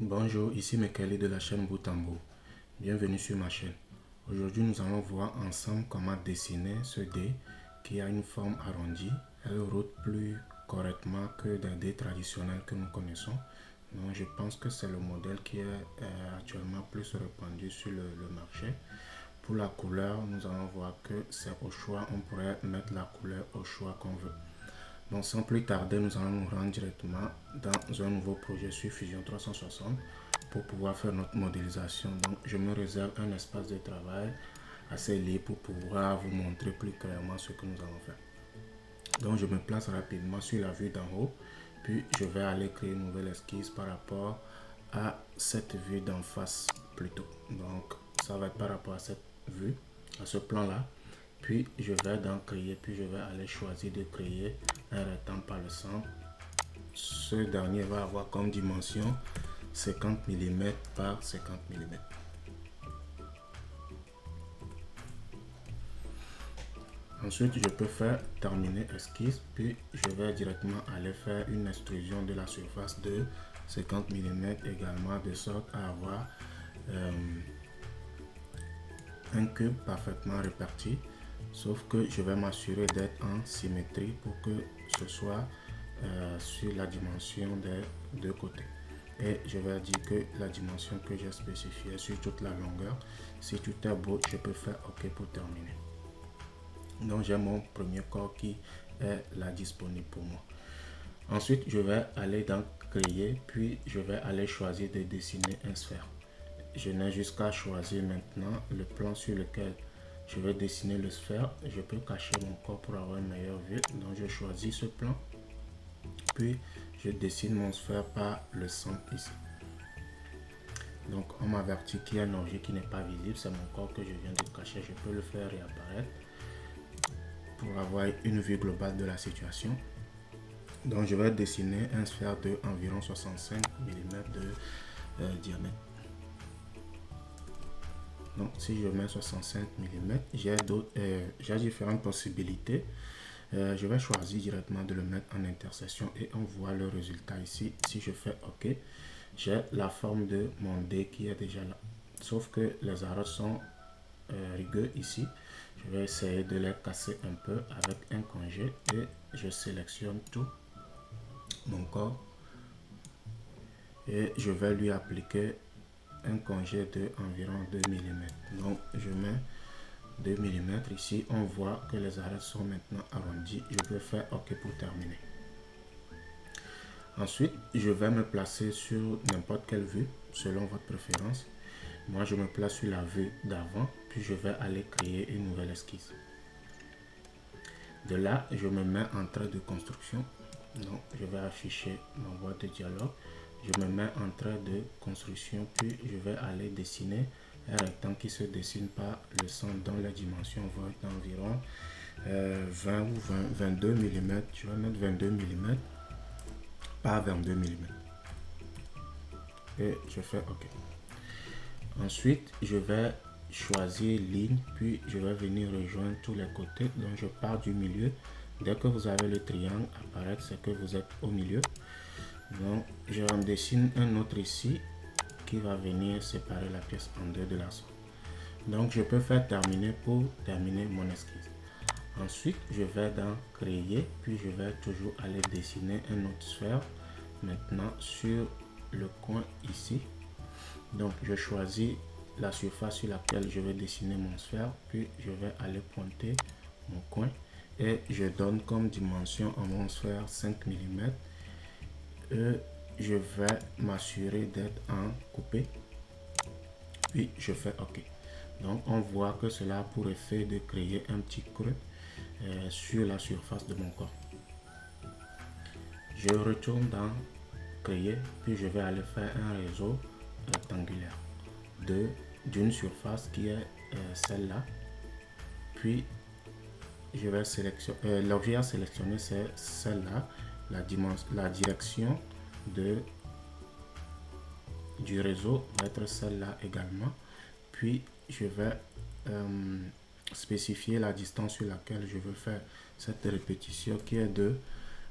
Bonjour, ici Mekali de la chaîne Bout en Bout. Bienvenue sur ma chaîne. Aujourd'hui, nous allons voir ensemble comment dessiner ce dé qui a une forme arrondie. Elle roule plus correctement que des dés traditionnels que nous connaissons. Donc, je pense que c'est le modèle qui est actuellement plus répandu sur le marché. Pour la couleur, nous allons voir que c'est au choix. On pourrait mettre la couleur au choix qu'on veut. Donc sans plus tarder, nous allons nous rendre directement dans un nouveau projet sur Fusion 360 pour pouvoir faire notre modélisation. Donc je me réserve un espace de travail assez libre pour pouvoir vous montrer plus clairement ce que nous allons faire. Donc je me place rapidement sur la vue d'en haut, puis je vais aller créer une nouvelle esquisse par rapport à cette vue d'en face plutôt. Donc ça va être par rapport à cette vue, à ce plan là. Puis je vais donc créer, puis je vais aller choisir de créer un rectangle par le centre. Ce dernier va avoir comme dimension 50 mm par 50 mm. Ensuite, je peux faire terminer esquisse, puis je vais directement aller faire une extrusion de la surface de 50 mm également, de sorte à avoir un cube parfaitement réparti. Sauf que je vais m'assurer d'être en symétrie pour que ce soit sur la dimension des deux côtés. Et je vais dire que la dimension que j'ai spécifiée sur toute la longueur, si tout est beau, je peux faire OK pour terminer. Donc j'ai mon premier corps qui est là disponible pour moi. Ensuite, je vais aller dans créer, puis je vais aller choisir de dessiner une sphère. Je n'ai jusqu'à choisir maintenant le plan sur lequel je vais dessiner le sphère. Je peux cacher mon corps pour avoir une meilleure vue. Donc je choisis ce plan. Puis je dessine mon sphère par le centre ici. Donc on m'avertit qu'il y a un objet qui n'est pas visible. C'est mon corps que je viens de cacher. Je peux le faire réapparaître pour avoir une vue globale de la situation. Donc je vais dessiner une sphère de environ 65 mm de diamètre. Donc si je mets 65 mm, j'ai différentes possibilités. Je vais choisir directement de le mettre en intersection et on voit le résultat ici. Si je fais OK, j'ai la forme de mon dé qui est déjà là. Sauf que les arêtes sont rugueux ici. Je vais essayer de les casser un peu avec un congé et je sélectionne tout mon corps et je vais lui appliquer un congé de environ 2 mm. Donc je mets 2 mm ici. On voit que les arêtes sont maintenant arrondies. Je peux faire OK pour terminer. Ensuite, je vais me placer sur n'importe quelle vue selon votre préférence. Moi, je me place sur la vue d'avant, puis je vais aller créer une nouvelle esquisse. De là, je me mets en trait de construction. Donc, je vais afficher ma boîte de dialogue. Je me mets en trait de construction, puis je vais aller dessiner un rectangle qui se dessine par le centre dont les dimensions vont être d'environ 20 ou 22 mm. Je vais mettre 22 mm par 22 mm. Et je fais OK. Ensuite, je vais choisir ligne, puis je vais venir rejoindre tous les côtés. Donc, je pars du milieu. Dès que vous avez le triangle apparaître, c'est que vous êtes au milieu. Donc, je en dessine un autre ici qui va venir séparer la pièce en deux de la sorte. Donc, je peux faire terminer pour terminer mon esquisse. Ensuite, je vais dans créer, puis je vais toujours aller dessiner une autre sphère. Maintenant, sur le coin ici. Donc, je choisis la surface sur laquelle je vais dessiner mon sphère, puis je vais aller pointer mon coin et je donne comme dimension à mon sphère 5 mm. Et je vais m'assurer d'être en coupé, puis je fais OK. Donc, on voit que cela a pour effet de créer un petit creux sur la surface de mon corps. Je retourne dans créer, puis je vais aller faire un réseau rectangulaire d'une surface qui est celle-là. Puis je vais sélectionner l'objet à sélectionner, c'est celle-là. La direction du réseau va être celle-là également. Puis je vais spécifier la distance sur laquelle je veux faire cette répétition qui est de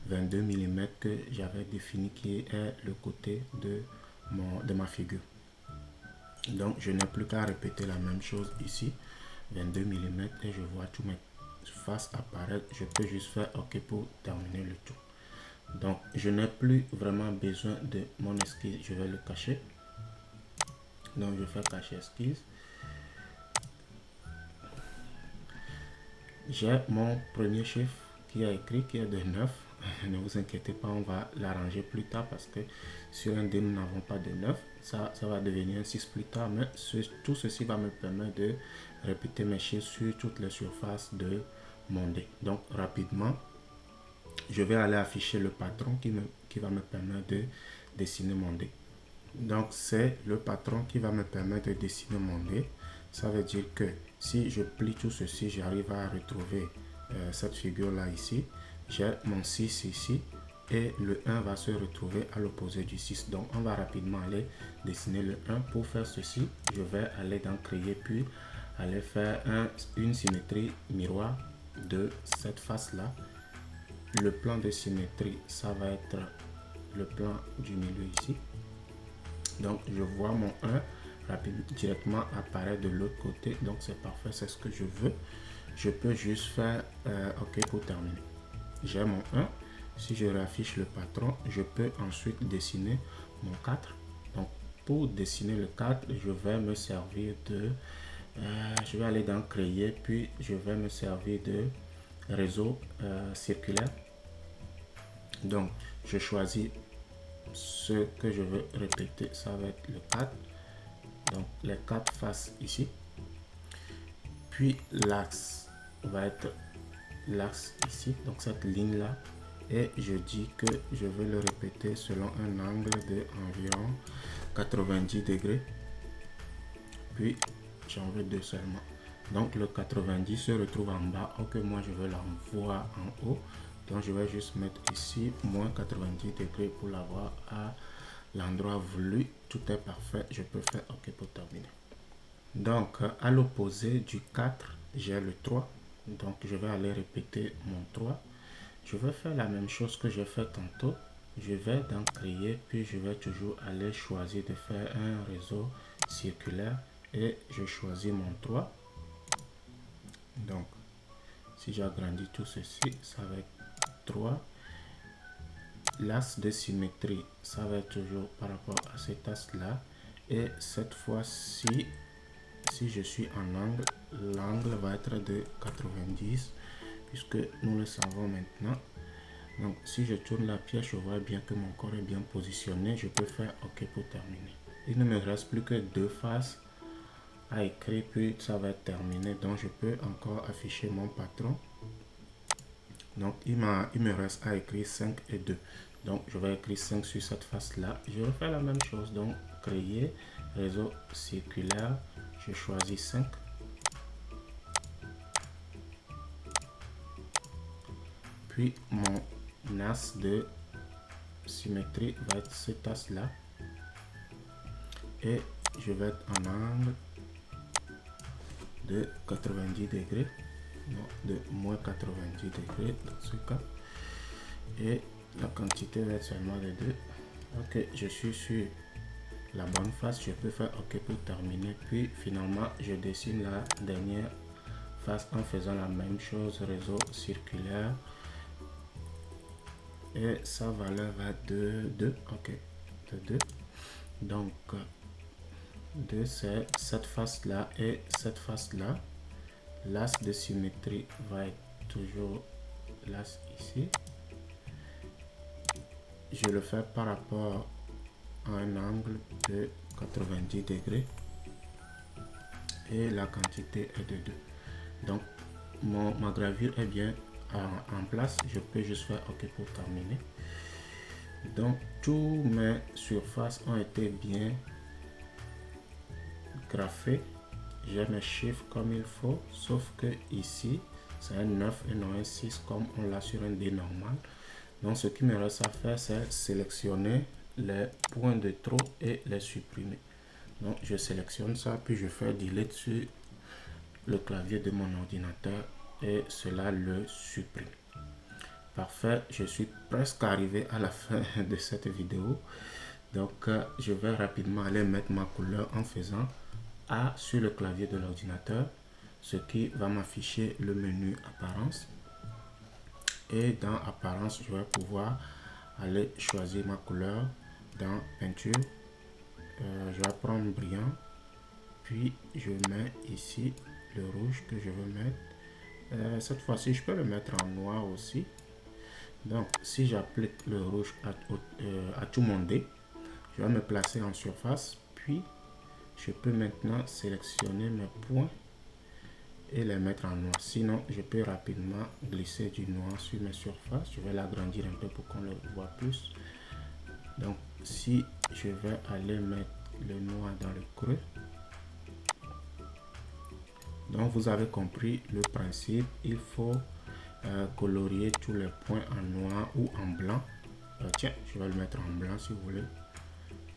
22 mm que j'avais défini, qui est le côté de de ma figure. Donc je n'ai plus qu'à répéter la même chose ici, 22 mm, et je vois tous mes faces apparaître. Je peux juste faire OK pour terminer le tout. Donc je n'ai plus vraiment besoin de mon esquisse, je vais le cacher. Donc je fais cacher esquisse. J'ai mon premier chiffre qui est écrit, qui est de 9. Ne vous inquiétez pas, on va l'arranger plus tard parce que sur un dé, nous n'avons pas de 9. Ça va devenir un 6 plus tard, mais tout ceci va me permettre de répéter mes chiffres sur toutes les surfaces de mon dé. Donc rapidement, je vais aller afficher le patron qui va me permettre de dessiner mon dé. Donc c'est le patron qui va me permettre de dessiner mon dé. Ça veut dire que si je plie tout ceci, j'arrive à retrouver cette figure là ici. J'ai mon 6 ici et le 1 va se retrouver à l'opposé du 6. Donc on va rapidement aller dessiner le 1. Pour faire ceci, je vais aller dans créer puis aller faire une symétrie miroir de cette face là. Le plan de symétrie, ça va être le plan du milieu ici. Donc je vois mon 1 rapidement directement apparaître de l'autre côté. Donc c'est parfait, c'est ce que je veux. Je peux juste faire OK pour terminer. J'ai mon 1. Si je réaffiche le patron, je peux ensuite dessiner mon 4. Donc pour dessiner le 4, je vais me servir de... je vais aller dans créer, puis je vais me servir de réseau circulaire. Donc je choisis ce que je veux répéter, ça va être le 4. Donc les 4 faces ici. Puis l'axe va être l'axe ici, donc cette ligne là. Et je dis que je vais le répéter selon un angle de environ 90 degrés. Puis j'en veux 2 seulement. Donc le 90 se retrouve en bas, ou que moi je veux l'envoyer en haut. Donc je vais juste mettre ici moins 90 degrés pour l'avoir à l'endroit voulu. Tout est parfait, je peux faire OK pour terminer. Donc à l'opposé du 4, j'ai le 3. Donc je vais aller répéter mon 3. Je vais faire la même chose que j'ai fait tantôt. Je vais dans créer, puis je vais toujours aller choisir de faire un réseau circulaire et je choisis mon 3. Donc si j'agrandis tout ceci, ça va être 3. L'axe de symétrie, ça va être toujours par rapport à cet axe là. Et cette fois-ci, si je suis en angle, l'angle va être de 90 puisque nous le savons maintenant. Donc si je tourne la pièce, je vois bien que mon corps est bien positionné. Je peux faire OK pour terminer. Il ne me reste plus que 2 faces à écrire, puis ça va être terminé. Donc je peux encore afficher mon patron. Donc il me reste à écrire 5 et 2. Donc je vais écrire 5 sur cette face là. Je vais faire la même chose. Donc créer réseau circulaire. Je choisis 5. Puis mon axe de symétrie va être cet axe là. Et je vais être en angle de 90 degrés. Non, de moins 90 degrés dans ce cas. Et la quantité va être seulement de 2. Ok, je suis sur la bonne face. Je peux faire OK pour terminer. Puis finalement, je dessine la dernière face en faisant la même chose. Réseau circulaire. Et sa valeur va de 2. Ok, de 2. Donc, 2 c'est cette face là et cette face là. L'axe de symétrie va être toujours l'axe ici. Je le fais par rapport à un angle de 90 degrés et la quantité est de 2. Donc ma gravure est bien en place. Je peux juste faire OK pour terminer. Donc tous mes surfaces ont été bien graffées. J'ai mes chiffres comme il faut, sauf que ici c'est un 9 et non un 6 comme on l'a sur un dé normal. Donc ce qui me reste à faire, c'est sélectionner les points de trop et les supprimer. Donc je sélectionne ça, puis je fais delete sur le clavier de mon ordinateur et cela le supprime. Parfait, je suis presque arrivé à la fin de cette vidéo. Donc je vais rapidement aller mettre ma couleur en faisant A sur le clavier de l'ordinateur, ce qui va m'afficher le menu apparence. Et dans apparence, je vais pouvoir aller choisir ma couleur dans peinture. Je vais prendre brillant, puis je mets ici le rouge que je veux mettre. Cette fois-ci, je peux le mettre en noir aussi. Donc, si j'applique le rouge à tout mon dé, je vais me placer en surface, puis je peux maintenant sélectionner mes points et les mettre en noir. Sinon, je peux rapidement glisser du noir sur mes surfaces. Je vais l'agrandir un peu pour qu'on le voit plus. Donc, si je vais aller mettre le noir dans le creux, donc vous avez compris le principe. Il faut colorier tous les points en noir ou en blanc. Tiens, je vais le mettre en blanc si vous voulez.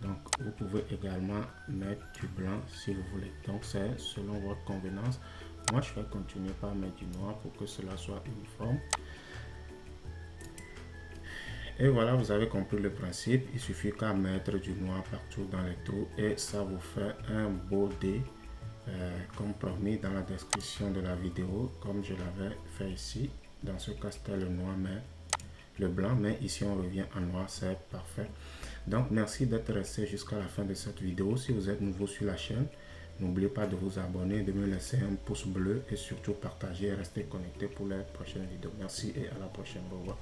Donc, vous pouvez également mettre du blanc si vous voulez. Donc, c'est selon votre convenance. Moi, je vais continuer par mettre du noir pour que cela soit uniforme. Et voilà, vous avez compris le principe. Il suffit qu'à mettre du noir partout dans les trous et ça vous fait un beau dé. Comme promis dans la description de la vidéo, comme je l'avais fait ici. Dans ce cas, c'était le noir, mais le blanc, mais ici on revient en noir, c'est parfait. Donc merci d'être resté jusqu'à la fin de cette vidéo. Si vous êtes nouveau sur la chaîne, n'oubliez pas de vous abonner, de me laisser un pouce bleu et surtout partager et rester connecté pour les prochaines vidéos. Merci et à la prochaine. Au revoir.